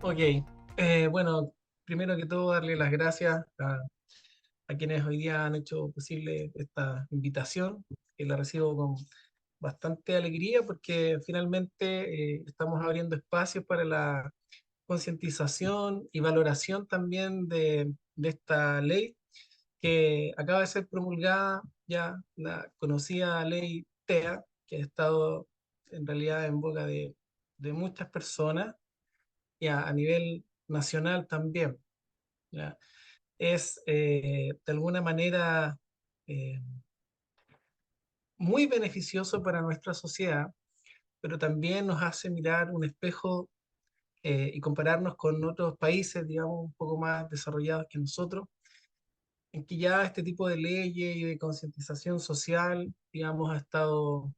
Ok, bueno, primero que todo darle las gracias a quienes hoy día han hecho posible esta invitación, que la recibo con bastante alegría porque finalmente estamos abriendo espacios para la concientización y valoración también de esta ley que acaba de ser promulgada, ya la conocida ley TEA, que ha estado en realidad en boca de muchas personas y a nivel nacional también. ¿Ya? Es de alguna manera eh, muy beneficioso para nuestra sociedad, pero también nos hace mirar un espejo y compararnos con otros países, digamos, un poco más desarrollados que nosotros, en que ya este tipo de leyes y de concientización social, digamos, ha estado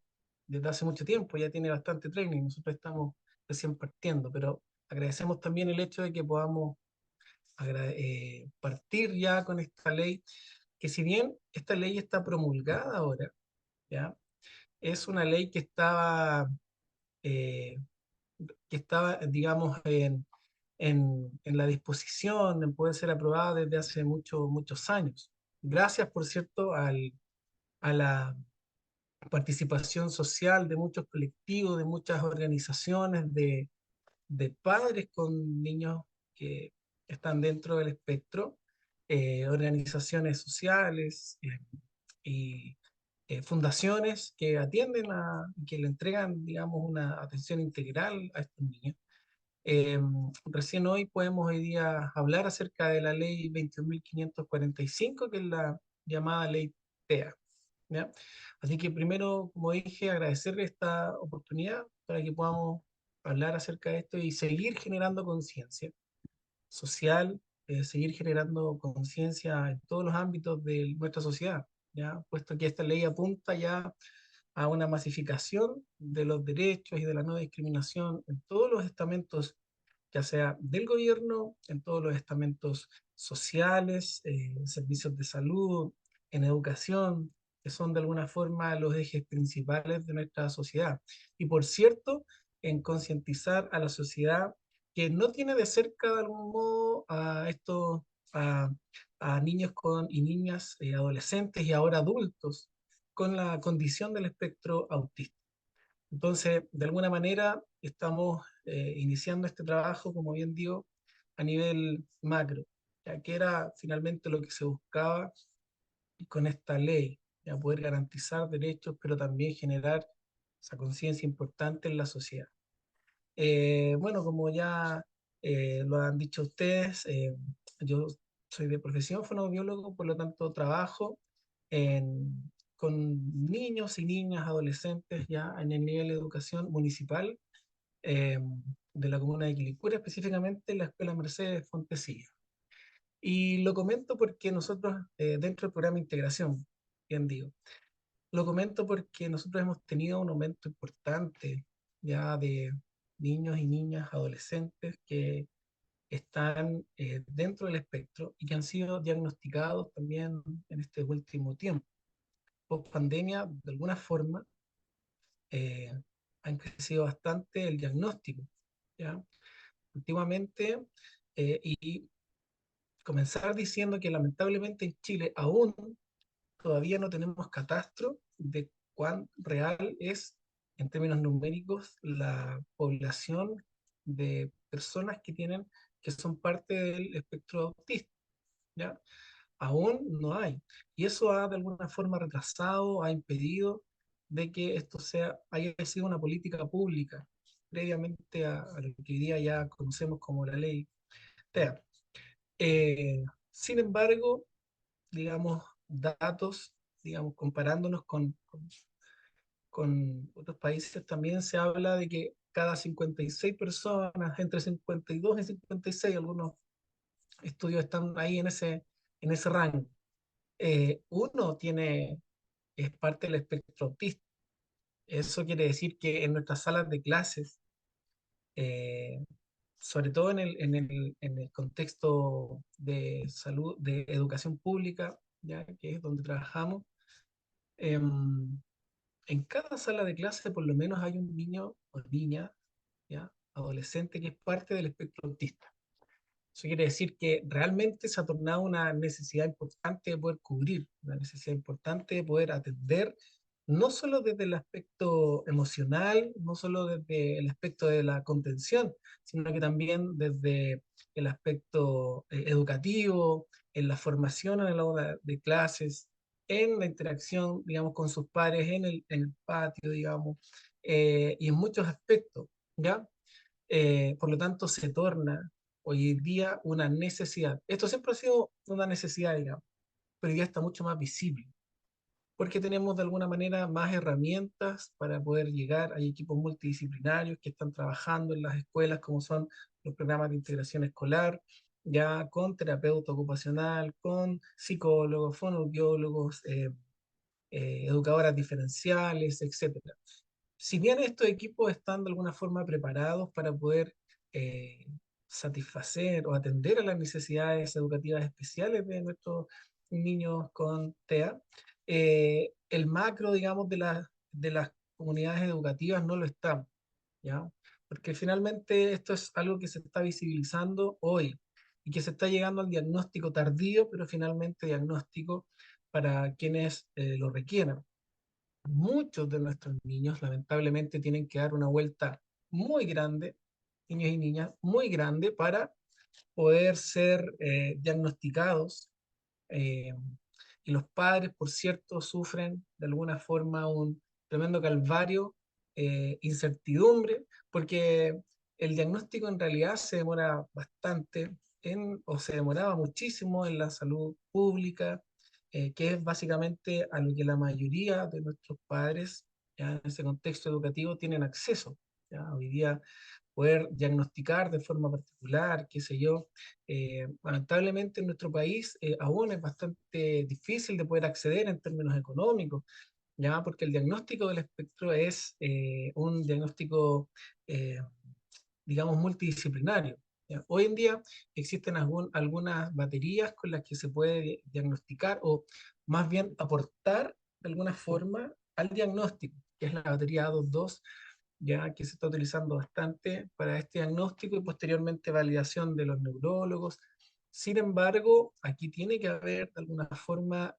desde hace mucho tiempo, ya tiene bastante training, nosotros estamos recién partiendo, pero agradecemos también el hecho de que podamos partir ya con esta ley, que si bien esta ley está promulgada ahora, ¿ya? Es una ley eh, que estaba digamos, en la disposición, en poder ser aprobada desde hace muchos años. Gracias, por cierto, a la participación social de muchos colectivos, de muchas organizaciones, de padres con niños que están dentro del espectro, organizaciones sociales y fundaciones que atienden que le entregan, digamos, una atención integral a estos niños. Eh, Recién hoy día hablar acerca de la ley 21.545, que es la llamada ley TEA. ¿Ya? Así que primero, como dije, agradecerle esta oportunidad para que podamos hablar acerca de esto y seguir generando conciencia social, seguir generando conciencia en todos los ámbitos de nuestra sociedad, ¿ya? Puesto que esta ley apunta ya a una masificación de los derechos y de la no discriminación en todos los estamentos, ya sea del gobierno, en todos los estamentos sociales, servicios de salud, en educación, que son de alguna forma los ejes principales de nuestra sociedad. Y por cierto, en concientizar a la sociedad que no tiene de cerca de algún modo a, a niños y niñas, adolescentes y ahora adultos con la condición del espectro autista. Entonces, de alguna manera, estamos iniciando este trabajo, como bien digo, a nivel macro, ya que era finalmente lo que se buscaba con esta ley, ya poder garantizar derechos, pero también generar esa conciencia importante en la sociedad. Bueno, como ya lo han dicho ustedes, yo soy de profesión fonoaudiólogo, por lo tanto trabajo con niños y niñas, adolescentes ya en el nivel de educación municipal eh, de la comuna de Quilicura, específicamente en la Escuela Mercedes Fontecilla. Y lo comento porque nosotros, dentro del programa de integración, bien digo, lo comento porque nosotros hemos tenido un aumento importante ya de niños y niñas, adolescentes que están dentro del espectro y que han sido diagnosticados también en este último tiempo. Post pandemia, de alguna forma, eh, han crecido bastante el diagnóstico, ¿ya? Últimamente, y comenzar diciendo que lamentablemente en Chile aún todavía no tenemos catastro de cuán real es, en términos numéricos, la población de personas que son parte del espectro autista, ¿ya? Aún no hay. Y eso ha de alguna forma retrasado, ha impedido de que haya sido una política pública previamente a lo que hoy día ya conocemos como la ley TEA. Sin embargo, digamos, datos, digamos, comparándonos con otros países, también se habla de que cada 56 personas, entre 52 y 56, algunos estudios están ahí en ese rango. Uno es parte del espectro autista. Eso quiere decir que en nuestras salas de clases, eh, sobre todo en el contexto de salud, de educación pública, ya que es donde trabajamos, em, en cada sala de clase por lo menos hay un niño o niña, ¿ya? adolescente que es parte del espectro autista. Eso quiere decir que realmente se ha tornado una necesidad importante de poder cubrir, una necesidad importante de poder atender, no solo desde el aspecto emocional, no solo desde el aspecto de la contención, sino que también desde el aspecto educativo, en la formación en el aula de clases, en la interacción, digamos, con sus pares, en el patio, digamos, y en muchos aspectos, ¿ya? Por lo tanto, se torna hoy en día una necesidad. Esto siempre ha sido una necesidad, digamos, pero hoy día está mucho más visible, porque tenemos de alguna manera más herramientas para poder llegar. Hay equipos multidisciplinarios que están trabajando en las escuelas, como son los programas de integración escolar, ya con terapeuta ocupacional, con psicólogos, fonoaudiólogos, educadoras diferenciales, etcétera. Si bien estos equipos están de alguna forma preparados para poder eh, satisfacer o atender a las necesidades educativas especiales de nuestros niños con TEA, el macro, digamos, de las comunidades educativas no lo están, ¿ya? Porque finalmente esto es algo que se está visibilizando hoy y que se está llegando al diagnóstico tardío, pero finalmente diagnóstico para quienes lo requieran. Muchos de nuestros niños lamentablemente tienen que dar una vuelta muy grande, niños y niñas, muy grande para poder ser diagnosticados. eh, y los padres, por cierto, sufren de alguna forma un tremendo calvario, incertidumbre, porque el diagnóstico en realidad se demora bastante o se demoraba muchísimo en la salud pública, que es básicamente a lo que la mayoría de nuestros padres, ya en ese contexto educativo, tienen acceso. ¿Ya? Hoy día poder diagnosticar de forma particular, qué sé yo. Lamentablemente en nuestro país aún es bastante difícil de poder acceder en términos económicos, ya porque el diagnóstico del espectro es un diagnóstico, eh, digamos, multidisciplinario. ¿Ya? Hoy en día existen algunas baterías con las que se puede diagnosticar o más bien aportar de alguna forma al diagnóstico, que es la batería A22, ya que se está utilizando bastante para este diagnóstico y posteriormente validación de los neurólogos. Sin embargo, aquí tiene que haber de alguna forma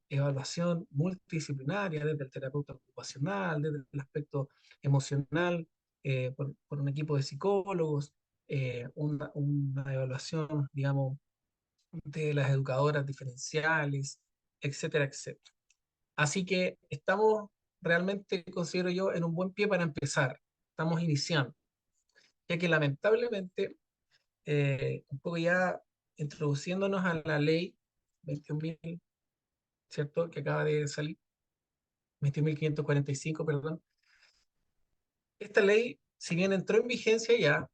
evaluación multidisciplinaria desde el terapeuta ocupacional, desde el aspecto emocional, por un equipo de psicólogos, una evaluación, digamos, de las educadoras diferenciales, etcétera, etcétera. Así que estamos realmente, considero yo, en un buen pie para empezar. Estamos iniciando, ya que lamentablemente, un poco ya introduciéndonos a la ley 21.000, ¿cierto? Que acaba de salir, 21.545, perdón. Esta ley, si bien entró en vigencia ya,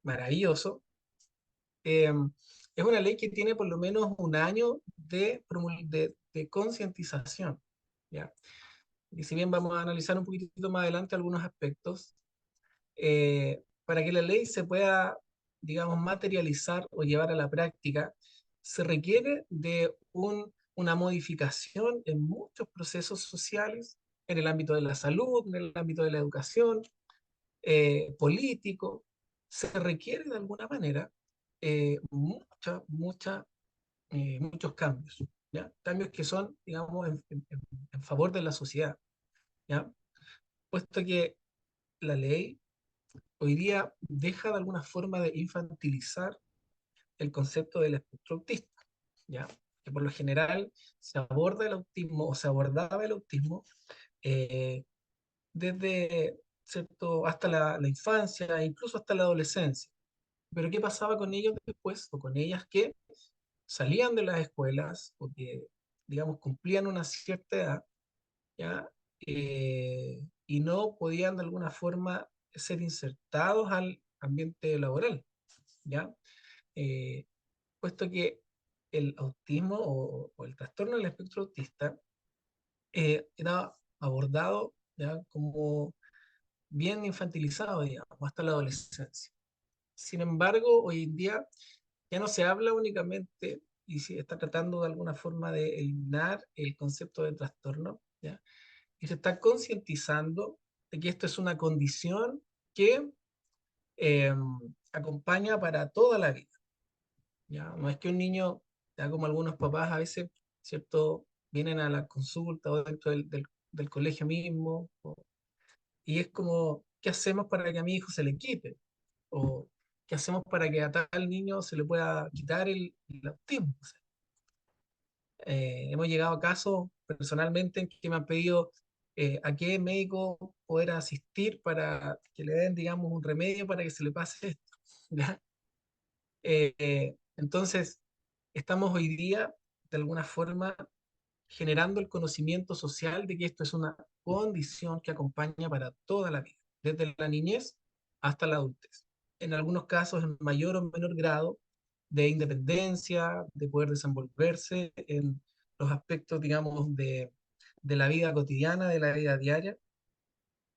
maravilloso, eh, es una ley que tiene por lo menos un año de concientización, ¿ya? Y si bien vamos a analizar un poquitito más adelante algunos aspectos, para que la ley se pueda, digamos, materializar o llevar a la práctica, se requiere de una modificación en muchos procesos sociales, en el ámbito de la salud, en el ámbito de la educación, político. Se requiere de alguna manera muchos cambios, ¿ya? Cambios que son, digamos, en favor de la sociedad, ¿ya? Puesto que la ley hoy día deja de alguna forma de infantilizar el concepto del espectro autista, ¿ya? Que por lo general se aborda el autismo o se abordaba el autismo eh, desde, ¿cierto? Hasta la infancia, incluso hasta la adolescencia. Pero ¿qué pasaba con ellos después o con ellas que salían de las escuelas o que, digamos, cumplían una cierta edad, ¿ya? Y no podían de alguna forma ser insertados al ambiente laboral, ¿ya? Eh, Puesto que el autismo o el trastorno del espectro autista era abordado, ¿ya? Como bien infantilizado, digamos, hasta la adolescencia. Sin embargo, hoy en día ya no se habla únicamente y se está tratando de alguna forma de eliminar el concepto de trastorno, ¿ya? Y se está concientizando de que esto es una condición que eh, acompaña para toda la vida, ¿ya? No es que un niño, ya como algunos papás a veces, ¿cierto? Vienen a la consulta o dentro del colegio mismo, y es como, ¿qué hacemos para que a mi hijo se le quite? ¿O qué hacemos para que a tal niño se le pueda quitar el autismo? O sea, hemos llegado a casos personalmente en que me han pedido a qué médico poder asistir para que le den, digamos, un remedio para que se le pase esto. ¿Ya? Entonces, estamos hoy día, de alguna forma, generando el conocimiento social de que esto es una condición que acompaña para toda la vida, desde la niñez hasta la adultez. En algunos casos, en mayor o menor grado de independencia, de poder desenvolverse en los aspectos, digamos, de la vida cotidiana, de la vida diaria,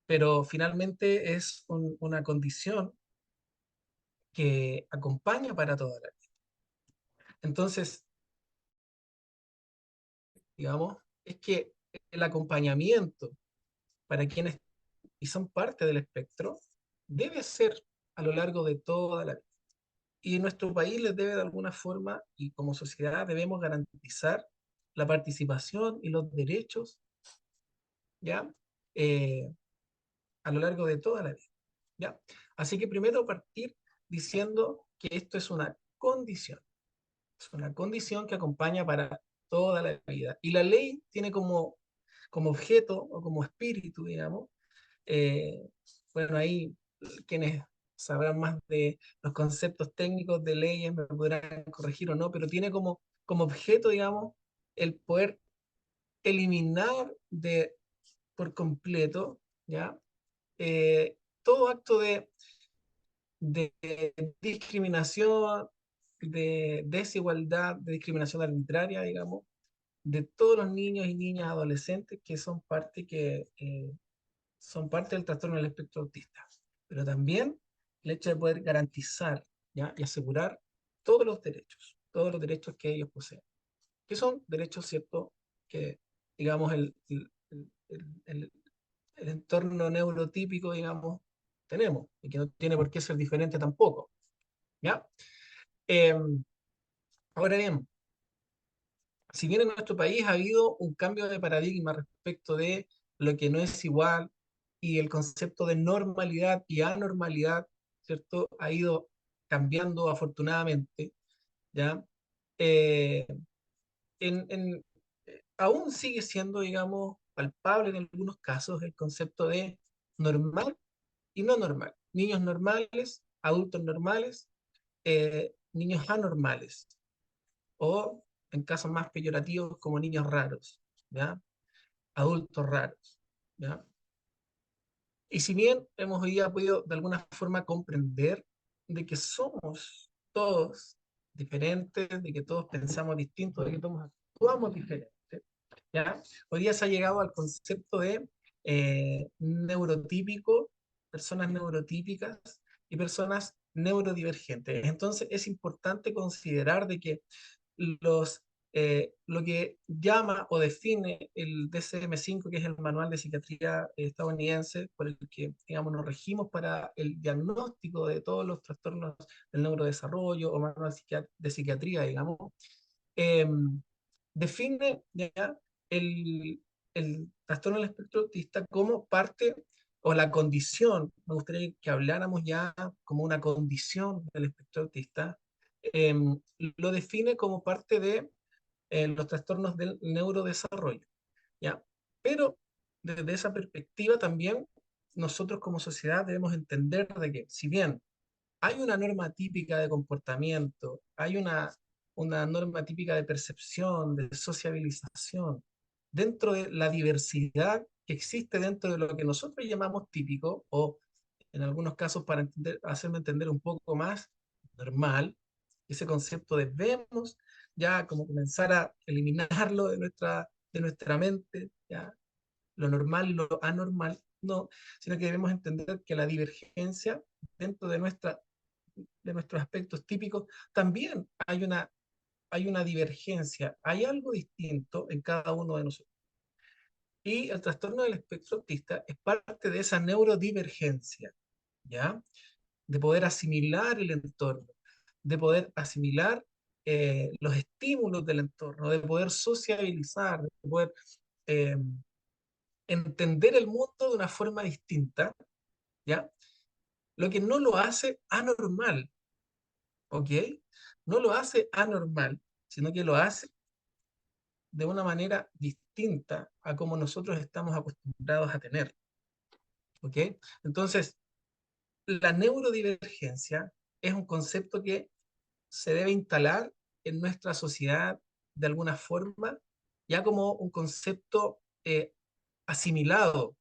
pero finalmente es una condición que acompaña para toda la vida. Entonces, digamos, es que el acompañamiento para quienes y son parte del espectro debe ser a lo largo de toda la vida. Y nuestro país les debe de alguna forma, y como sociedad debemos garantizar la participación y los derechos, ¿ya? Eh, a lo largo de toda la vida, ¿ya? Así que primero partir diciendo que esto es una condición que acompaña para toda la vida. Y la ley tiene como objeto o como espíritu, digamos, eh, bueno, ahí quienes sabrán más de los conceptos técnicos de leyes me podrán corregir o no, pero tiene como objeto, digamos, el poder eliminar por completo, ¿ya? Todo acto de discriminación, de desigualdad, de discriminación arbitraria, digamos, de todos los niños y niñas adolescentes que son parte del trastorno del espectro autista, pero también el hecho de poder garantizar, ¿ya? Y asegurar todos los derechos que ellos poseen, que son derechos, ¿cierto? Que, digamos, el- el entorno neurotípico, digamos, tenemos, y que no tiene por qué ser diferente tampoco, ¿ya? Eh, ahora bien, si bien en nuestro país ha habido un cambio de paradigma respecto de lo que no es igual y el concepto de normalidad y anormalidad, ¿cierto? Ha ido cambiando afortunadamente, ¿ya? Eh, aún sigue siendo, digamos, palpable en algunos casos el concepto de normal y no normal. Niños normales, adultos normales, niños anormales o en casos más peyorativos como niños raros, ¿ya? Adultos raros, ¿ya? Y si bien hemos hoy día podido de alguna forma comprender de que somos todos diferentes, de que todos pensamos distintos, de que todos actuamos diferentes, ¿ya? Hoy día se ha llegado al concepto de neurotípico, personas neurotípicas y personas neurodivergentes. Entonces es importante considerar de que lo que llama o define el DSM-5, que es el Manual de Psiquiatría estadounidense, por el que, digamos, nos regimos para el diagnóstico de todos los trastornos del neurodesarrollo o manual de psiquiatría, digamos, eh, define ya el, el trastorno del espectro autista como parte o la condición, me gustaría que habláramos ya como una condición del espectro autista, eh, lo define como parte de los trastornos del neurodesarrollo, ¿ya? Pero desde esa perspectiva también nosotros como sociedad debemos entender de que si bien hay una norma típica de comportamiento, hay una norma típica de percepción, de sociabilización, dentro de la diversidad que existe dentro de lo que nosotros llamamos típico, o en algunos casos para hacerme entender un poco más, normal, ese concepto debemos ya como comenzar a eliminarlo de nuestra mente, ya, lo normal y lo anormal, no, sino que debemos entender que la divergencia dentro de nuestros aspectos típicos, también hay una divergencia, hay algo distinto en cada uno de nosotros. Y el trastorno del espectro autista es parte de esa neurodivergencia, ¿ya? de poder asimilar el entorno, de poder asimilar los estímulos del entorno, de poder sociabilizar, de poder eh, entender el mundo de una forma distinta, ¿ya? Lo que no lo hace anormal, ¿ok? No lo hace anormal, sino que lo hace de una manera distinta a como nosotros estamos acostumbrados a tener, ¿ok? Entonces, la neurodivergencia es un concepto que se debe instalar en nuestra sociedad de alguna forma, ya como un concepto asimilado,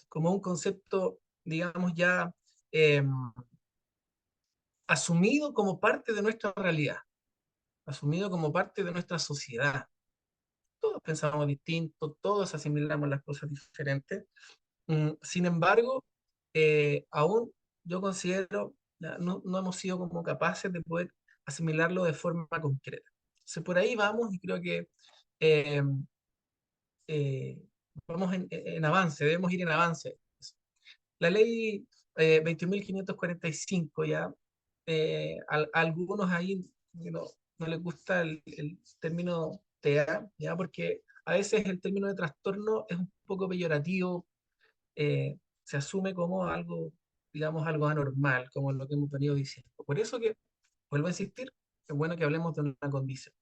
como un concepto, digamos, ya eh, asumido como parte de nuestra realidad, asumido como parte de nuestra sociedad. Todos pensamos distinto, todos asimilamos las cosas diferentes. Sin embargo, aún yo considero, no hemos sido como capaces de poder asimilarlo de forma concreta. Entonces, por ahí vamos y creo que eh, eh, vamos en avance, debemos ir en avance. La ley 21.545 ya, a algunos ahí no les gusta el término TEA, ya, porque a veces el término de trastorno es un poco peyorativo, se asume como algo, digamos, algo anormal, como lo que hemos venido diciendo. Por eso que, vuelvo a insistir, es bueno que hablemos de una condición.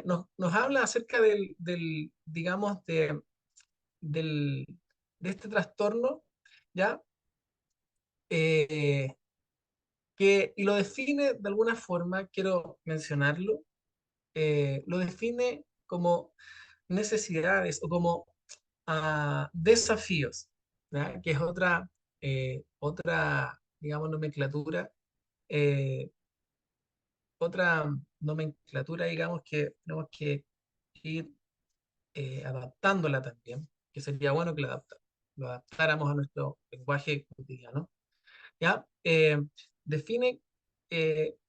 Nos habla acerca digamos, del, de este trastorno, ¿ya? Eh, y lo define de alguna forma, quiero mencionarlo, lo define como necesidades o como desafíos, ¿ya? Que es otra, digamos, otra nomenclatura, digamos, que tenemos que ir adaptándola también, que sería bueno que lo adaptáramos a nuestro lenguaje cotidiano, ¿ya? Define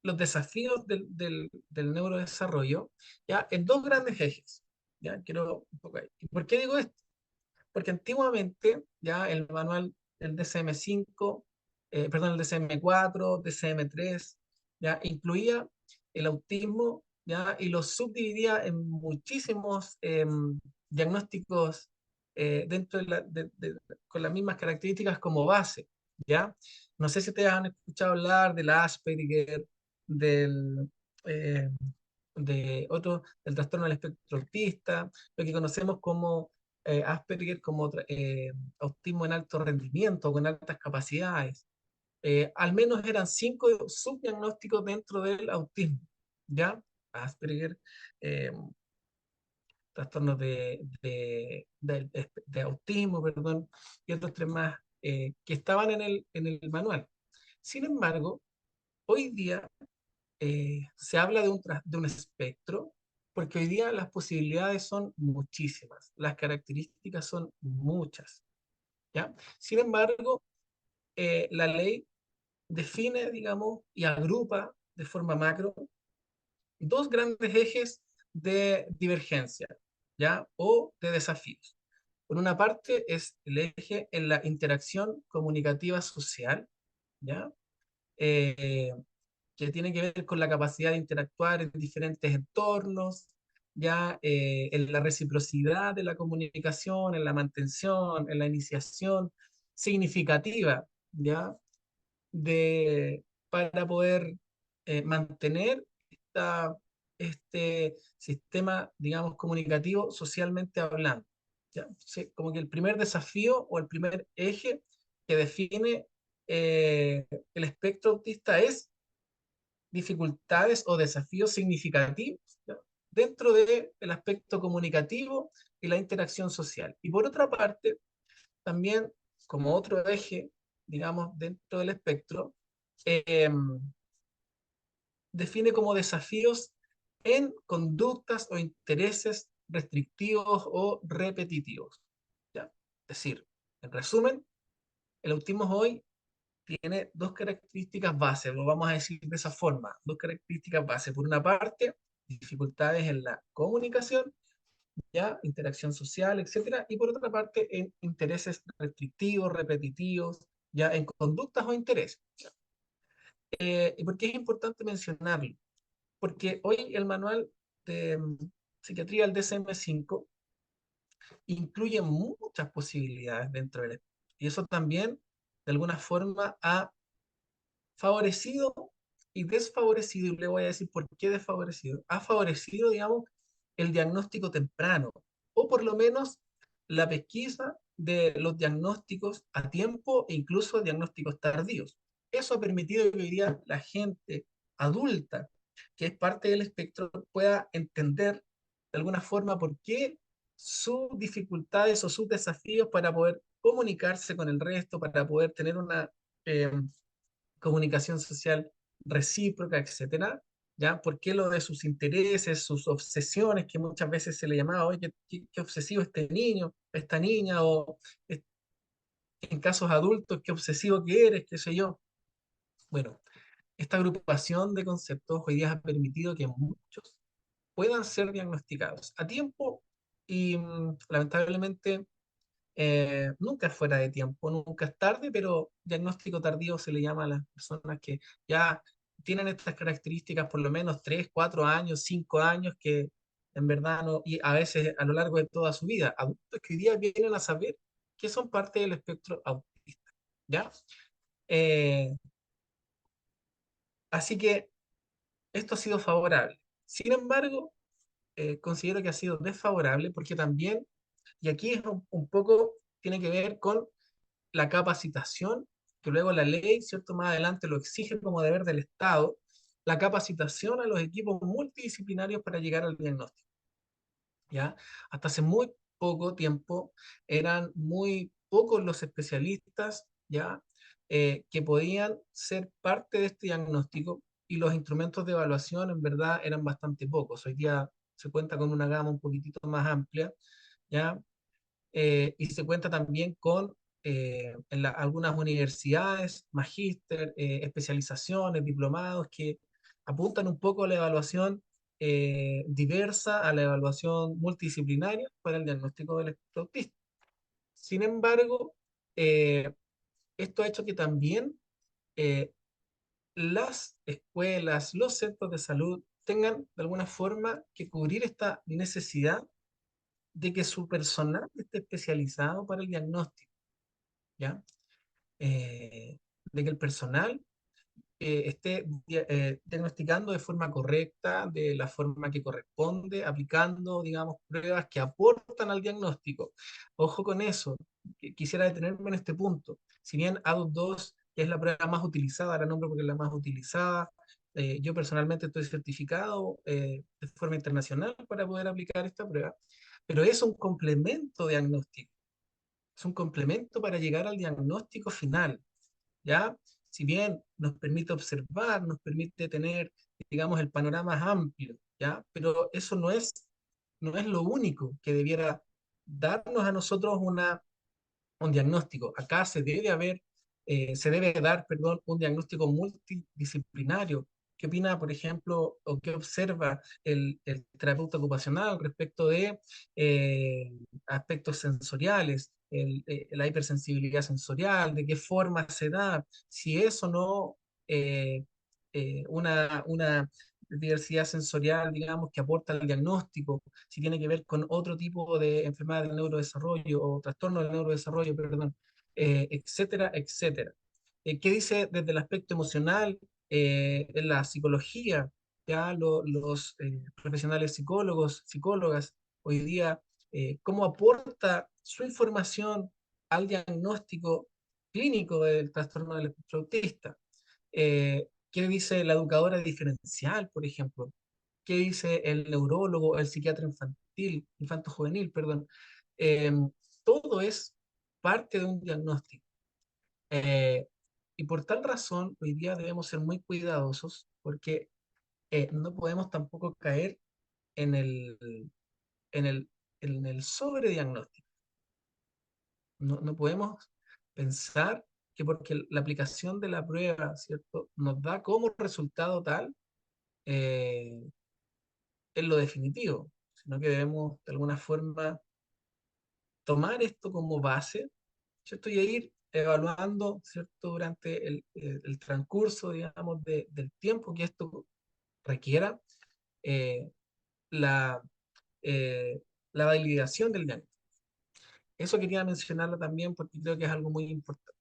los desafíos del neurodesarrollo, ¿ya? En dos grandes ejes, ¿ya? Quiero un poco ahí. ¿Y por qué digo esto? Porque antiguamente ya el manual del DCM5, perdón, el DCM4, DCM3, ya incluía el autismo, ya, y lo subdividía en muchísimos diagnósticos dentro con las mismas características como base, ya. No sé si ustedes han escuchado hablar del Asperger, del eh, del trastorno del espectro autista, lo que conocemos como Asperger, como autismo en alto rendimiento, con altas capacidades. Al menos eran 5 subdiagnósticos dentro del autismo, ¿ya? Asperger, eh, trastornos de autismo, perdón, y otros tres más que estaban en el manual. Sin embargo, hoy día se habla de un espectro, porque hoy día las posibilidades son muchísimas, las características son muchas, ¿ya? Sin embargo, la ley define, digamos, y agrupa de forma macro dos grandes ejes de divergencia, ¿ya? O de desafíos. Por una parte es el eje en la interacción comunicativa social, ¿ya? Eh, que tiene que ver con la capacidad de interactuar en diferentes entornos, ya en la reciprocidad de la comunicación, en la mantención, en la iniciación significativa, ya para poder mantener este sistema, digamos, comunicativo socialmente hablando. ¿Ya? Entonces, como que el primer desafío o el primer eje que define eh, el espectro autista es dificultades o desafíos significativos, ¿ya? Dentro del aspecto comunicativo y la interacción social. Y por otra parte, también como otro eje, digamos, dentro del espectro, eh, define como desafíos en conductas o intereses restrictivos o repetitivos, ¿ya? Es decir, en resumen, el autismo hoy tiene dos características base, lo vamos a decir de esa forma, dos características base. Por una parte, dificultades en la comunicación, ya, interacción social, etcétera, y por otra parte, en intereses restrictivos, repetitivos, ya, en conductas o intereses. ¿Y por qué es importante mencionarlo? Porque hoy el manual de psiquiatría, el DSM-5, incluye muchas posibilidades dentro del espectro. Y eso también, de alguna forma, ha favorecido y desfavorecido, y le voy a decir por qué desfavorecido, ha favorecido, digamos, el diagnóstico temprano, o por lo menos la pesquisa de los diagnósticos a tiempo e incluso diagnósticos tardíos. Eso ha permitido que hoy día la gente adulta, que es parte del espectro, pueda entender de alguna forma por qué sus dificultades o sus desafíos para poder comunicarse con el resto, para poder tener una eh, comunicación social recíproca, etcétera, ¿ya? ¿Por qué lo de sus intereses, sus obsesiones, que muchas veces se le llamaba, oye, qué obsesivo este niño, esta niña, o en casos adultos, qué obsesivo que eres, qué sé yo? Bueno, esta agrupación de conceptos hoy día ha permitido que muchos puedan ser diagnosticados a tiempo y lamentablemente nunca es fuera de tiempo, nunca es tarde, pero diagnóstico tardío se le llama a las personas que ya tienen estas características por lo menos 3 4 años, 5 años, que en verdad no, y a veces a lo largo de toda su vida, adultos que hoy día vienen a saber que son parte del espectro autista, ¿ya? Eh, Así que esto ha sido favorable. Sin embargo, considero que ha sido desfavorable porque también, y aquí es un poco, tiene que ver con la capacitación, que luego la ley, ¿cierto? Más adelante lo exige como deber del Estado, la capacitación a los equipos multidisciplinarios para llegar al diagnóstico, ¿ya? Hasta hace muy poco tiempo eran muy pocos los especialistas, ¿ya? Que podían ser parte de este diagnóstico y los instrumentos de evaluación en verdad eran bastante pocos. Hoy día se cuenta con una gama un poquitito más amplia, ¿ya? Y se cuenta también con algunas universidades, magíster, especializaciones, diplomados que apuntan un poco a la evaluación diversa, a la evaluación multidisciplinaria para el diagnóstico del espectro autista. Sin embargo, eh, esto ha hecho que también eh, las escuelas, los centros de salud tengan de alguna forma que cubrir esta necesidad de que su personal esté especializado para el diagnóstico, ¿ya? De que el personal esté diagnosticando de forma correcta, de la forma que corresponde, aplicando, digamos, pruebas que aportan al diagnóstico. Ojo con eso, quisiera detenerme en este punto. Si bien ADUS2 es la prueba más utilizada, la nombro porque es la más utilizada, yo personalmente estoy certificado de forma internacional para poder aplicar esta prueba, pero es un complemento diagnóstico, es un complemento para llegar al diagnóstico final. ¿Ya? Si bien nos permite observar, nos permite tener, digamos, el panorama amplio, ¿ya? Pero eso no es lo único que debiera darnos a nosotros un diagnóstico. Acá se debe dar, perdón, un diagnóstico multidisciplinario. ¿Qué opina, por ejemplo, o qué observa el terapeuta ocupacional respecto de eh, aspectos sensoriales, la hipersensibilidad sensorial, de qué forma se da, si es o no eh, una diversidad sensorial, digamos, que aporta al diagnóstico, si tiene que ver con otro tipo de enfermedad del neurodesarrollo o trastorno del neurodesarrollo, perdón, etcétera, etcétera. ¿Qué dice desde el aspecto emocional en la psicología? Ya los profesionales psicólogos, psicólogas, hoy día, cómo aporta su información al diagnóstico clínico del trastorno del espectro autista. ¿Qué dice la educadora diferencial, por ejemplo? ¿Qué dice el neurólogo, el psiquiatra infantil, infanto-juvenil, perdón? Eh, Todo es parte de un diagnóstico. Eh, y por tal razón, hoy día debemos ser muy cuidadosos porque no podemos tampoco caer en en el, en el sobrediagnóstico. No podemos pensar que porque la aplicación de la prueba, ¿cierto?, nos da como resultado tal, eh, es lo definitivo, sino que debemos de alguna forma tomar esto como base, ¿cierto? Y ir evaluando, ¿cierto?, durante el transcurso, digamos, del tiempo que esto requiera, eh, la, eh, la validación del diagnóstico. Eso quería mencionarlo también porque creo que es algo muy importante.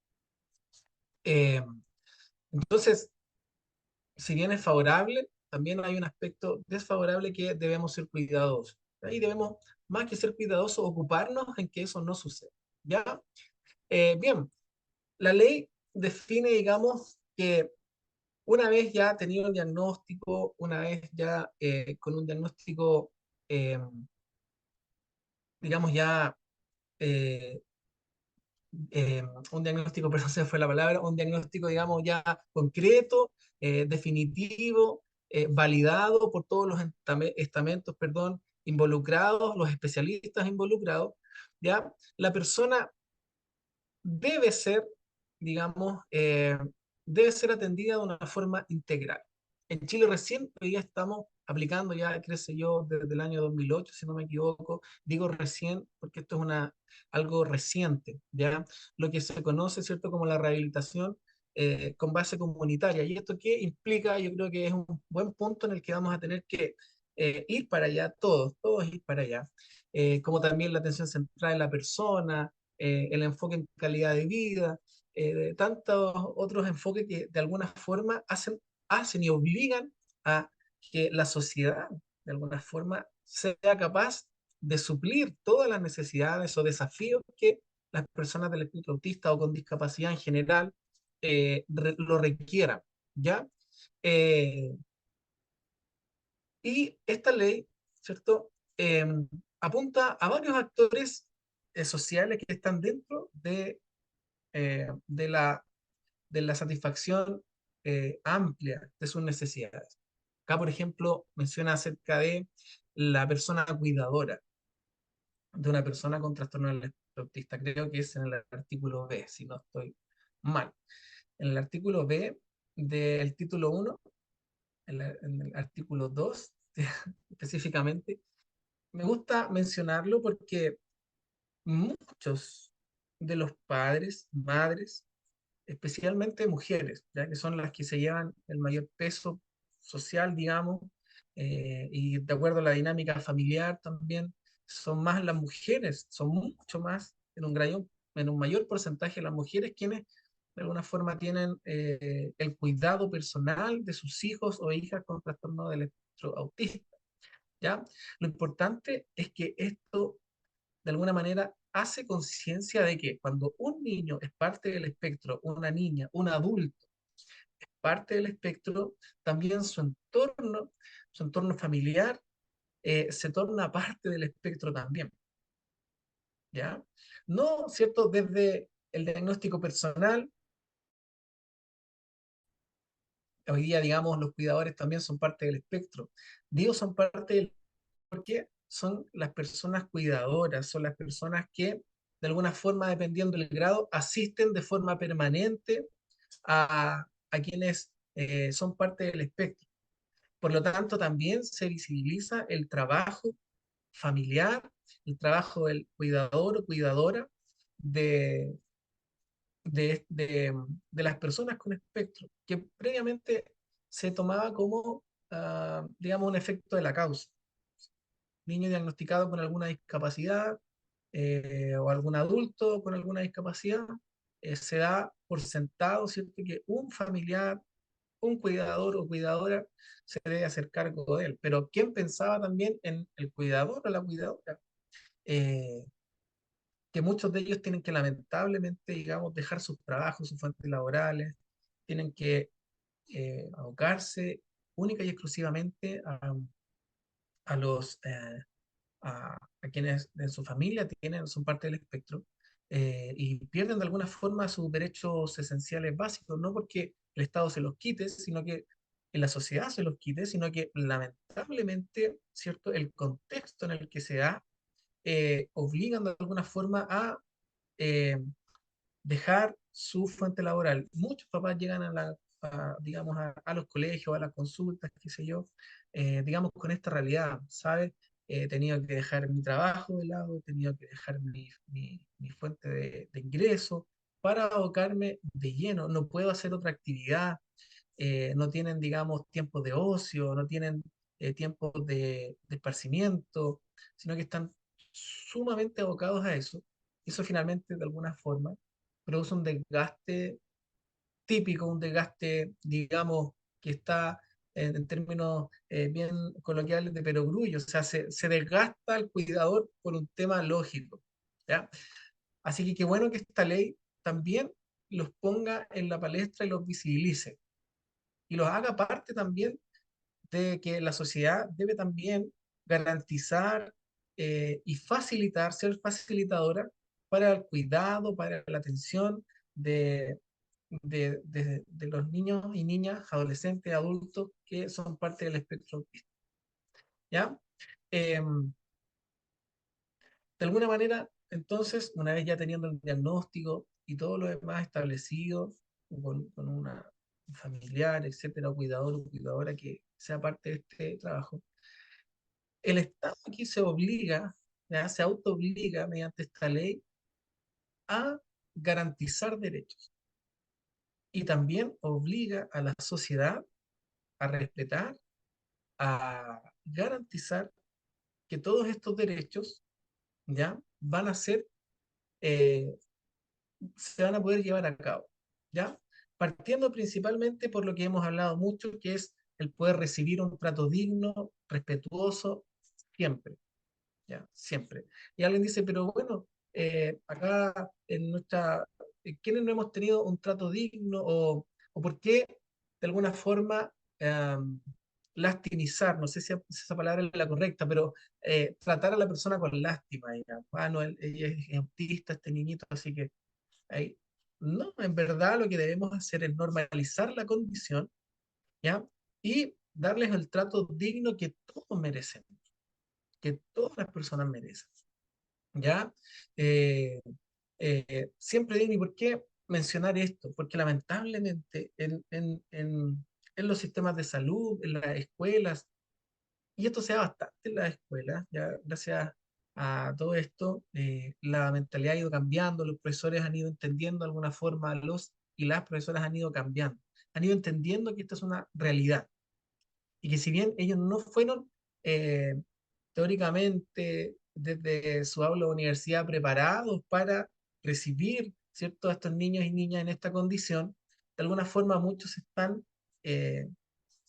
Eh, entonces, si bien es favorable, también hay un aspecto desfavorable que debemos ser cuidadosos. Y debemos, más que ser cuidadosos, ocuparnos en que eso no suceda. ¿Ya? Bien, la ley define, digamos, que una vez ya tenido el diagnóstico, una vez ya con un diagnóstico, eh, digamos, ya eh, un diagnóstico, perdón, se me fue la palabra, un diagnóstico, digamos, ya concreto, definitivo, validado por todos los estamentos, perdón, involucrados, los especialistas involucrados, ¿ya? La persona debe ser, digamos, debe ser atendida de una forma integral. En Chile recién hoy ya estamos aplicando, ya creo yo, desde el año 2008, si no me equivoco, digo recién porque esto es algo reciente, ¿ya? Lo que se conoce, ¿cierto?, como la rehabilitación con base comunitaria. ¿Y esto qué implica? Yo creo que es un buen punto en el que vamos a tener que ir para allá, todos ir para allá. Como también la atención centrada en la persona, el enfoque en calidad de vida, de tantos otros enfoques que de alguna forma hacen y obligan a que la sociedad, de alguna forma, sea capaz de suplir todas las necesidades o desafíos que las personas del espíritu autista o con discapacidad en general lo requieran, ¿ya? Eh, y esta ley, ¿cierto? Apunta a varios actores sociales que están dentro de de la satisfacción amplia de sus necesidades. Acá, por ejemplo, menciona acerca de la persona cuidadora de una persona con trastorno del espectro autista. Creo que es en el artículo B, si no estoy mal. En el artículo B del título 1, en el artículo 2 específicamente, me gusta mencionarlo porque muchos de los padres, madres, especialmente mujeres, ya que son las que se llevan el mayor peso social, digamos, y de acuerdo a la dinámica familiar también, son más las mujeres, son mucho más, en un mayor porcentaje las mujeres quienes de alguna forma tienen el cuidado personal de sus hijos o hijas con trastorno del espectro autista, ¿ya? Lo importante es que esto de alguna manera hace conciencia de que cuando un niño es parte del espectro, una niña, un adulto es parte del espectro, también su entorno familiar, se torna parte del espectro también, ¿ya? No, ¿cierto? Desde el diagnóstico personal, hoy día, digamos, los cuidadores también son parte del espectro. Digo, son parte del porque son las personas cuidadoras, son las personas que, de alguna forma, dependiendo del grado, asisten de forma permanente a quienes son parte del espectro. Por lo tanto, también se visibiliza el trabajo familiar, el trabajo del cuidador o cuidadora de, de las personas con espectro, que previamente se tomaba como, digamos, un efecto de la causa. Niño diagnosticado con alguna discapacidad o algún adulto con alguna discapacidad, se da por sentado, ¿cierto?, que un familiar, un cuidador o cuidadora se debe hacer cargo de él. Pero ¿quién pensaba también en el cuidador o la cuidadora? Eh, que muchos de ellos tienen que lamentablemente, digamos, dejar sus trabajos, sus fuentes laborales, tienen que abocarse única y exclusivamente a los a quienes en su familia son parte del espectro y pierden de alguna forma sus derechos esenciales básicos, no porque el Estado se los quite, sino que en la sociedad se los quite, sino que lamentablemente, ¿cierto? El contexto en el que se da obligan de alguna forma a eh, dejar su fuente laboral. Muchos papás llegan digamos, a los colegios, a las consultas, qué sé yo, digamos, con esta realidad, ¿sabes? He tenido que dejar mi trabajo de lado, he tenido que dejar mi fuente de ingreso, para abocarme de lleno. No puedo hacer otra actividad, no tienen, digamos, tiempos de ocio, no tienen tiempos de esparcimiento, sino que están sumamente abocados a eso. Eso finalmente, de alguna forma, produce un desgaste típico, un desgaste, digamos, que está en términos bien coloquiales de perogrullo, o sea, se desgasta el cuidador por un tema lógico, ¿ya? Así que qué bueno que esta ley también los ponga en la palestra y los visibilice y los haga parte también de que la sociedad debe también garantizar y facilitar, ser facilitadora para el cuidado, para la atención de, de los niños y niñas, adolescentes, adultos que son parte del espectro autista. ¿Ya? Eh, de alguna manera, entonces, una vez ya teniendo el diagnóstico y todo lo demás establecido con una un familiar, etcétera, o cuidador o cuidadora que sea parte de este trabajo, el Estado aquí se obliga, ¿ya? Se autoobliga mediante esta ley a garantizar derechos y también obliga a la sociedad a respetar, a garantizar que todos estos derechos ya van a ser, eh, se van a poder llevar a cabo, ¿ya? Partiendo principalmente por lo que hemos hablado mucho, que es el poder recibir un trato digno, respetuoso, siempre. ¿Ya? Siempre. Y alguien dice, pero bueno, acá en nuestra, ¿quiénes no hemos tenido un trato digno o por qué de alguna forma eh, lastimizar, no sé si esa palabra es la correcta, pero tratar a la persona con lástima, digamos. Ah, no, ella es autista, este niñito, así que ahí. No, en verdad lo que debemos hacer es normalizar la condición, ¿ya? Y darles el trato digno que todos merecen, que todas las personas merecen. ¿Ya? Eh, siempre digo, ¿y por qué mencionar esto? Porque lamentablemente en los sistemas de salud, en las escuelas, y esto se da bastante en las escuelas, ya gracias a todo esto, la mentalidad ha ido cambiando, los profesores han ido entendiendo de alguna forma, los y las profesoras han ido cambiando, han ido entendiendo que esta es una realidad y que si bien ellos no fueron eh, teóricamente desde su aula de universidad preparados para recibir, ¿cierto?, a estos niños y niñas en esta condición, de alguna forma muchos están eh,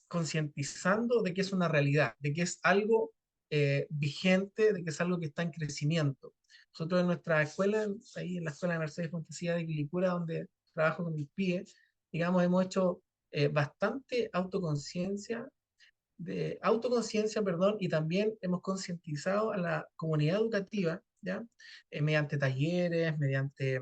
concientizando de que es una realidad, de que es algo vigente, de que es algo que está en crecimiento. Nosotros en nuestra escuela, ahí en la Escuela de Mercedes Fontecilla de Quilicura, donde trabajo con el PIE, digamos, hemos hecho bastante autoconciencia perdón, y también hemos concientizado a la comunidad educativa, ¿ya? Mediante talleres, mediante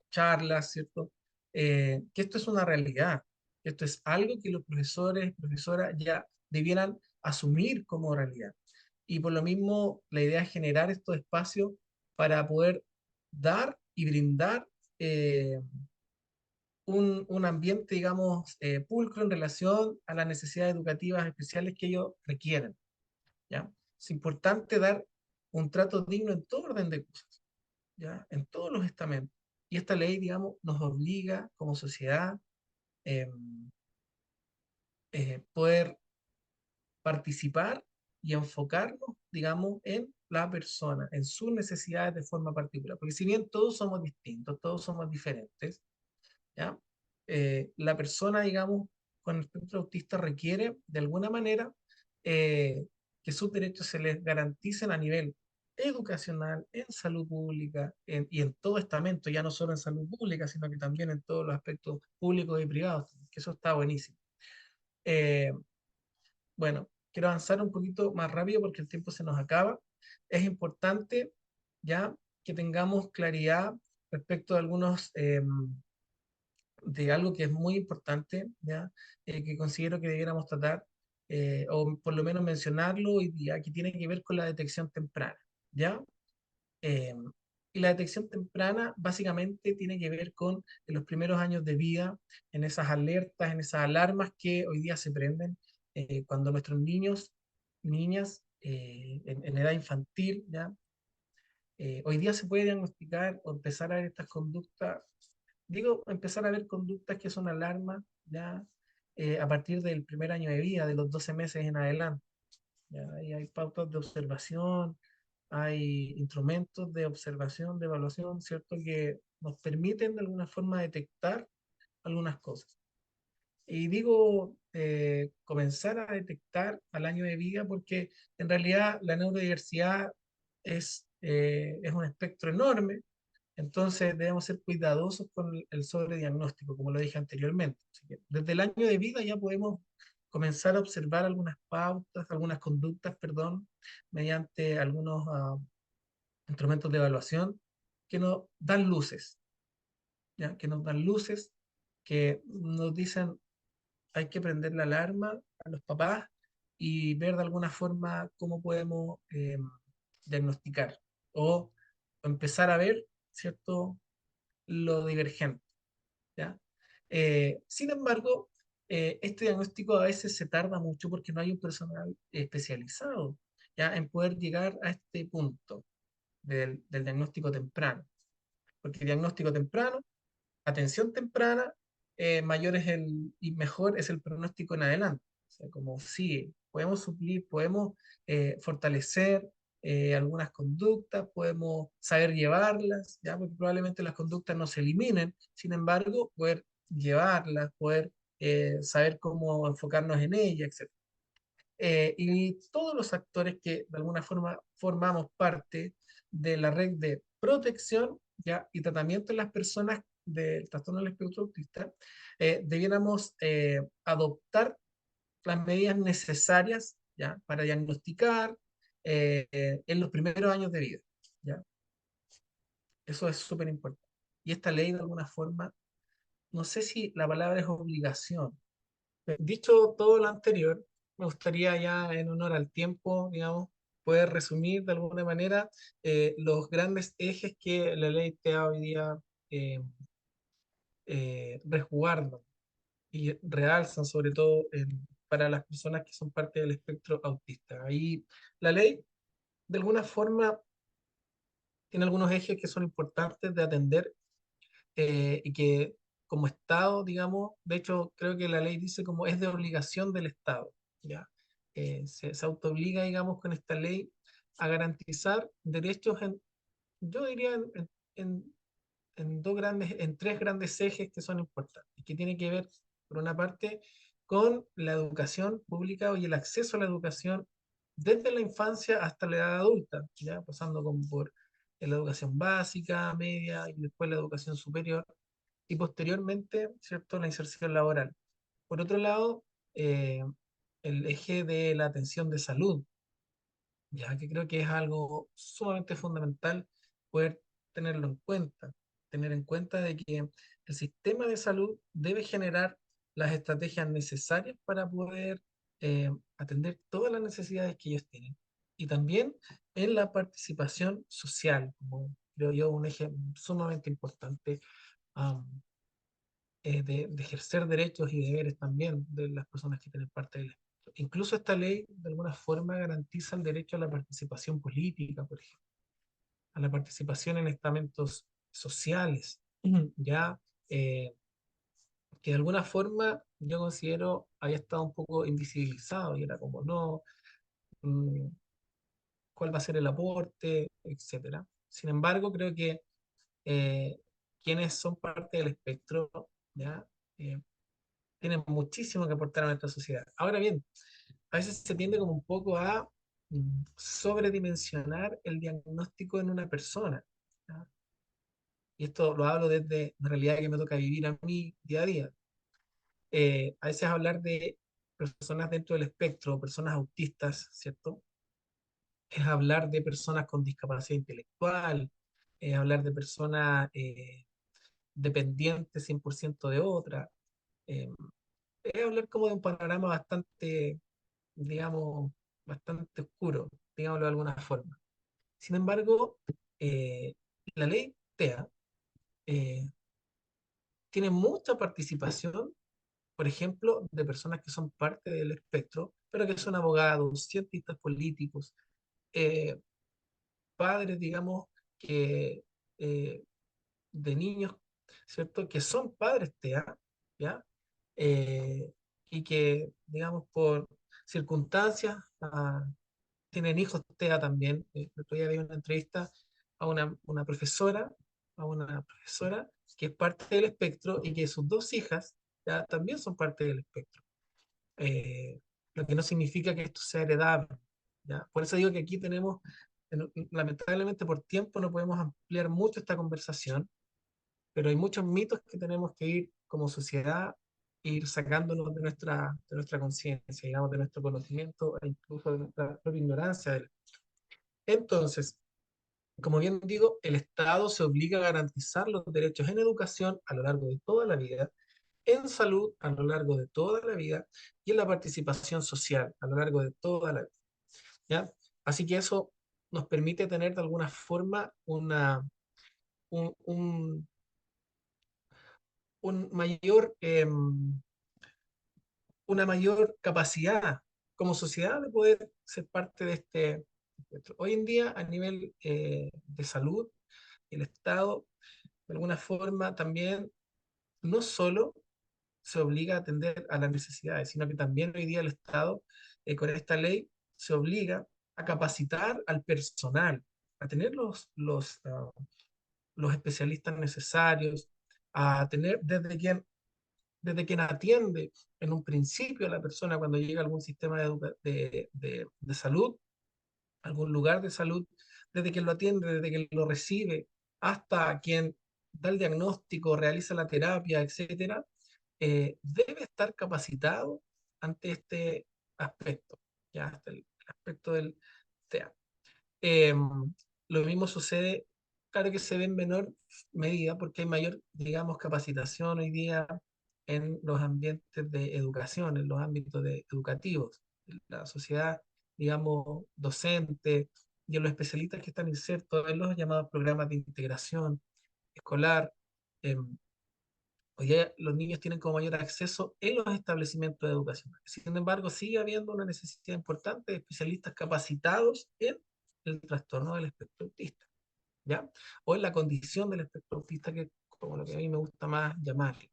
charlas, ¿cierto? Que esto es una realidad, que esto es algo que los profesores y profesoras ya debieran asumir como realidad. Y por lo mismo, la idea es generar estos espacios para poder dar y brindar un ambiente, digamos, pulcro en relación a las necesidades educativas especiales que ellos requieren, ¿ya? Es importante dar un trato digno en todo orden de cosas, ¿ya? En todos los estamentos. Y esta ley, digamos, nos obliga como sociedad eh, poder participar y enfocarnos, digamos, en la persona, en sus necesidades de forma particular. Porque si bien todos somos distintos, todos somos diferentes, ¿ya? La persona, digamos, con el espectro autista requiere, de alguna manera, eh, que sus derechos se les garanticen a nivel educacional, en salud pública y en todo estamento, ya no solo en salud pública, sino que también en todos los aspectos públicos y privados, que eso está buenísimo. Eh, bueno, quiero avanzar un poquito más rápido porque el tiempo se nos acaba. Es importante ya que tengamos claridad respecto a algunos de algo que es muy importante, ¿ya? Que considero que debiéramos tratar, o por lo menos mencionarlo, y ya que tiene que ver con la detección temprana, ¿ya? Eh, y la detección temprana básicamente tiene que ver con en los primeros años de vida, en esas alertas, en esas alarmas que hoy día se prenden cuando nuestros niños, niñas, en edad infantil, ¿ya? Hoy día se puede diagnosticar o empezar a ver estas conductas Digo, empezar a ver conductas que son alarmas ya a partir del primer año de vida, de los 12 meses en adelante. ¿Ya? Ahí hay pautas de observación, hay instrumentos de observación, de evaluación, ¿cierto? Que nos permiten de alguna forma detectar algunas cosas. Y digo, comenzar a detectar al año de vida porque en realidad la neurodiversidad es un espectro enorme, entonces debemos ser cuidadosos con el sobrediagnóstico, como lo dije anteriormente. Así que desde el año de vida ya podemos comenzar a observar algunas pautas, algunas conductas, perdón, mediante algunos instrumentos de evaluación que nos dan luces, ¿ya? Que nos dan luces, que nos dicen hay que prender la alarma a los papás y ver de alguna forma cómo podemos diagnosticar o empezar a ver, ¿cierto?, lo divergente, ¿ya? Sin embargo, este diagnóstico a veces se tarda mucho porque no hay un personal especializado, ¿ya?, en poder llegar a este punto del diagnóstico temprano. Porque diagnóstico temprano, atención temprana, mayor es y mejor es el pronóstico en adelante. O sea, como sí, podemos suplir, podemos fortalecer algunas conductas, podemos saber llevarlas, ¿ya? Porque probablemente las conductas no se eliminen, sin embargo, poder llevarlas, poder saber cómo enfocarnos en ellas, etc. Y todos los actores que de alguna forma formamos parte de la red de protección, ¿ya?, y tratamiento de las personas del trastorno del espectro autista, debiéramos adoptar las medidas necesarias, ¿ya?, para diagnosticar en los primeros años de vida, ¿ya? Eso es súper importante. Y esta ley de alguna forma, no sé si la palabra es obligación. Dicho todo lo anterior, me gustaría ya en honor al tiempo, digamos, poder resumir de alguna manera los grandes ejes que la ley TEA hoy día eh, resguarda y realzan, sobre todo para las personas que son parte del espectro autista. Ahí la ley, de alguna forma, tiene algunos ejes que son importantes de atender y que como Estado, digamos, de hecho creo que la ley dice como es de obligación del Estado, ¿ya? Se autoobliga, digamos, con esta ley a garantizar derechos yo diría en- en tres grandes ejes que son importantes, y que tiene que ver, por una parte, con la educación pública y el acceso a la educación desde la infancia hasta la edad adulta, ¿ya? Pasando como por la educación básica, media y después la educación superior y posteriormente, ¿cierto?, la inserción laboral. Por otro lado, eh, el eje de la atención de salud, ya que creo que es algo sumamente fundamental poder tenerlo en cuenta, tener en cuenta de que el sistema de salud debe generar las estrategias necesarias para poder atender todas las necesidades que ellos tienen. Y también en la participación social, como creo yo un eje sumamente importante de ejercer derechos y deberes también de las personas que tienen parte del Estado. Incluso esta ley de alguna forma garantiza el derecho a la participación política, por ejemplo, a la participación en estamentos sociales, ya eh, que de alguna forma yo considero había estado un poco invisibilizado y era como no, mm, cuál va a ser el aporte, etcétera. Sin embargo, creo que eh, quienes son parte del espectro, ¿ya? Eh, tienen muchísimo que aportar a nuestra sociedad. Ahora bien, a veces se tiende como un poco a sobredimensionar el diagnóstico en una persona, ¿ya? Y esto lo hablo desde la realidad que me toca vivir a mí día a día. A veces hablar de personas dentro del espectro, personas autistas, ¿cierto? Es hablar de personas con discapacidad intelectual, es hablar de personas dependientes 100% de otra, eh, es hablar como de un panorama bastante, digamos, bastante oscuro, digámoslo de alguna forma. Sin embargo, eh, la ley TEA eh, tiene mucha participación, por ejemplo, de personas que son parte del espectro, pero que son abogados, cientistas políticos, eh, padres, digamos, que, eh, de niños ¿cierto? Que son padres TEA, ¿ya? Eh, y que, digamos, por circunstancias, tienen hijos TEA también. El otro día vi una entrevista a una profesora que es parte del espectro y que sus dos hijas ya también son parte del espectro. Eh, lo que no significa que esto sea heredable, ¿ya? Por eso digo que aquí tenemos, lamentablemente por tiempo no podemos ampliar mucho esta conversación, pero hay muchos mitos que tenemos que ir como sociedad, ir sacándonos de nuestra conciencia, digamos, de nuestro conocimiento e incluso de nuestra propia ignorancia. Entonces, como bien digo, el Estado se obliga a garantizar los derechos en educación a lo largo de toda la vida, en salud a lo largo de toda la vida y en la participación social a lo largo de toda la vida. ¿Ya? Así que eso nos permite tener de alguna forma un, un- un mayor, una mayor capacidad como sociedad de poder ser parte de este espectro. Hoy en día, a nivel de salud, el Estado, de alguna forma, también no solo se obliga a atender a las necesidades, sino que también hoy día el Estado, con esta ley, se obliga a capacitar al personal, a tener los especialistas necesarios, a tener desde quien atiende en un principio a la persona cuando llega a algún sistema de salud, algún lugar de salud, desde quien lo atiende, desde quien lo recibe, hasta quien da el diagnóstico, realiza la terapia, etcétera, debe estar capacitado ante este aspecto, ya hasta el aspecto del TEA. Eh, lo mismo sucede, claro que se ve en menor medida porque hay mayor, digamos, capacitación hoy día en los ambientes de educación, en los ámbitos educativos, en la sociedad, digamos, docente y en los especialistas que están insertos en los llamados programas de integración escolar. Eh, Hoy día los niños tienen como mayor acceso en los establecimientos de educación. Sin embargo, sigue habiendo una necesidad importante de especialistas capacitados en el trastorno del espectro autista, ¿ya? O en la condición del espectro autista, que como lo que a mí me gusta más llamarlo.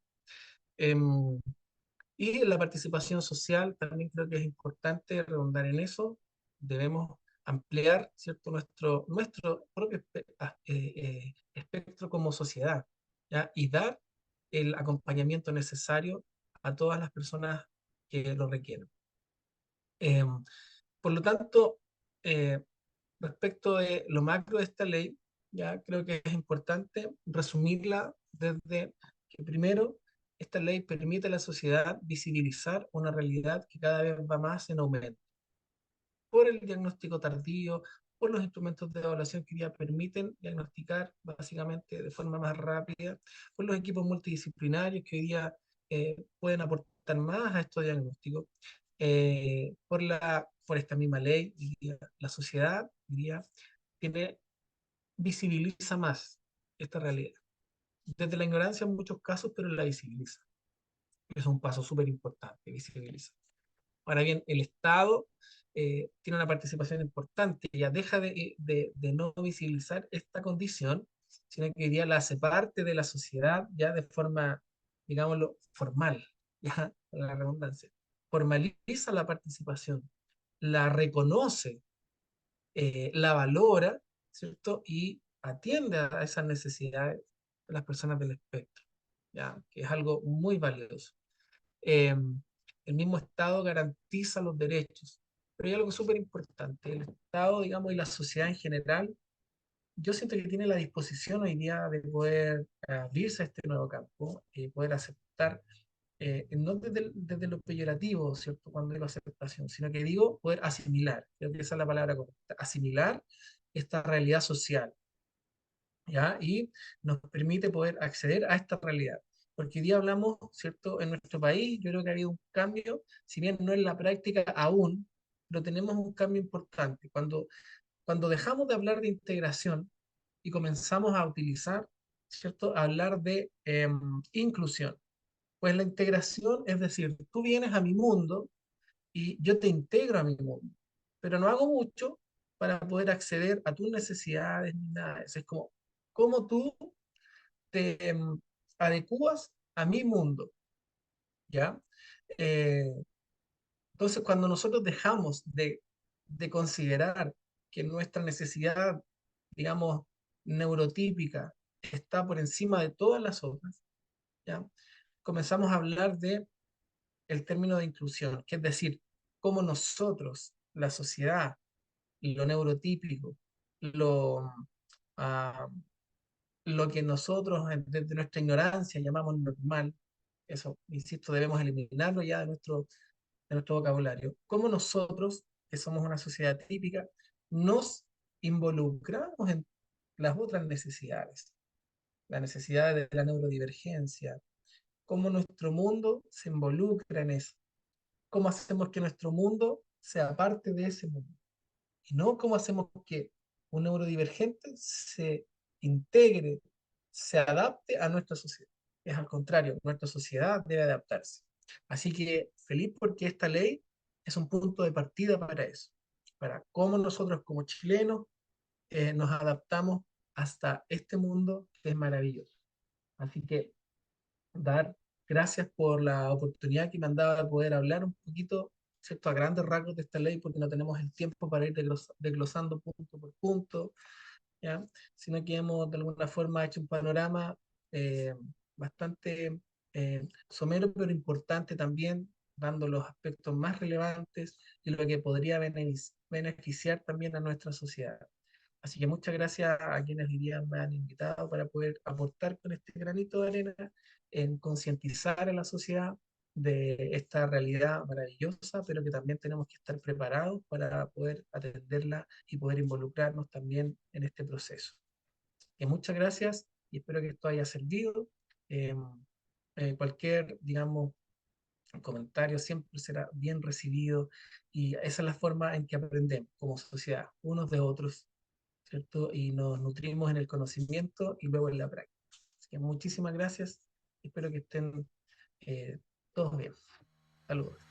Em, y la participación social también creo que es importante redundar en eso. Debemos ampliar, ¿cierto? Nuestro propio espectro como sociedad, ¿ya? Y dar el acompañamiento necesario a todas las personas que lo requieren. Eh, por lo tanto, eh, respecto de lo macro de esta ley, ya creo que es importante resumirla desde que primero, esta ley permite a la sociedad visibilizar una realidad que cada vez va más en aumento por el diagnóstico tardío, por los instrumentos de evaluación que ya permiten diagnosticar básicamente de forma más rápida, por los equipos multidisciplinarios que hoy día pueden aportar más a estos diagnósticos, por esta misma ley, diría, la sociedad diría, tiene, visibiliza más esta realidad. Desde la ignorancia en muchos casos, pero la visibiliza. Es un paso súper importante, visibiliza. Ahora bien, el Estado tiene una participación importante, ya deja de no visibilizar esta condición, sino que hoy día la hace parte de la sociedad ya de forma, digámoslo, formal, ya, la redundancia. Formaliza la participación, la reconoce, la valora, ¿cierto? Y atiende a esas necesidades de las personas del espectro, ya, que es algo muy valioso. eh, el mismo Estado garantiza los derechos. Pero hay algo súper importante, el Estado, digamos, y la sociedad en general, yo siento que tiene la disposición hoy día de poder abrirse a este nuevo campo y poder aceptar, no desde lo peyorativo, ¿cierto? Cuando digo aceptación, sino que digo poder asimilar, creo que esa es la palabra correcta, asimilar esta realidad social, ¿ya? Y nos permite poder acceder a esta realidad. Porque hoy día hablamos, ¿cierto? En nuestro país, yo creo que ha habido un cambio, si bien no en la práctica aún, pero tenemos un cambio importante. Cuando dejamos de hablar de integración y comenzamos a utilizar, ¿cierto? A hablar de inclusión. Pues la integración es decir, tú vienes a mi mundo y yo te integro a mi mundo, pero no hago mucho para poder acceder a tus necesidades ni nada de eso. Es como, ¿cómo tú te, adecúas a mi mundo, ¿ya? Eh, entonces, cuando nosotros dejamos de considerar que nuestra necesidad, digamos, neurotípica está por encima de todas las otras, ¿ya? Comenzamos a hablar de el término de inclusión, que es decir, cómo nosotros, la sociedad, lo neurotípico, lo, ah, lo que nosotros desde nuestra ignorancia llamamos normal, eso, insisto, debemos eliminarlo ya de nuestro vocabulario, cómo nosotros, que somos una sociedad típica, nos involucramos en las otras necesidades, la necesidad de la neurodivergencia, cómo nuestro mundo se involucra en eso, cómo hacemos que nuestro mundo sea parte de ese mundo, y no cómo hacemos que un neurodivergente se integre, se adapte a nuestra sociedad. Es al contrario, nuestra sociedad debe adaptarse. Así que feliz porque esta ley es un punto de partida para eso, para cómo nosotros como chilenos nos adaptamos hasta este mundo que es maravilloso. Así que dar gracias por la oportunidad que me han dado de poder hablar un poquito, ¿cierto? A grandes rasgos de esta ley, porque no tenemos el tiempo para ir desglosando punto por punto, ¿ya? Sino que hemos de alguna forma hecho un panorama eh, bastante somero, pero importante también, dando los aspectos más relevantes y lo que podría beneficiar también a nuestra sociedad. Así que muchas gracias a quienes hoy día me han invitado para poder aportar con este granito de arena en concientizar a la sociedad de esta realidad maravillosa, pero que también tenemos que estar preparados para poder atenderla y poder involucrarnos también en este proceso. Muchas gracias y espero que esto haya servido. Eh, cualquier, digamos, comentario siempre será bien recibido y esa es la forma en que aprendemos como sociedad, unos de otros, ¿cierto? Y nos nutrimos en el conocimiento y luego en la práctica. Así que muchísimas gracias. Espero que estén todos bien. Saludos.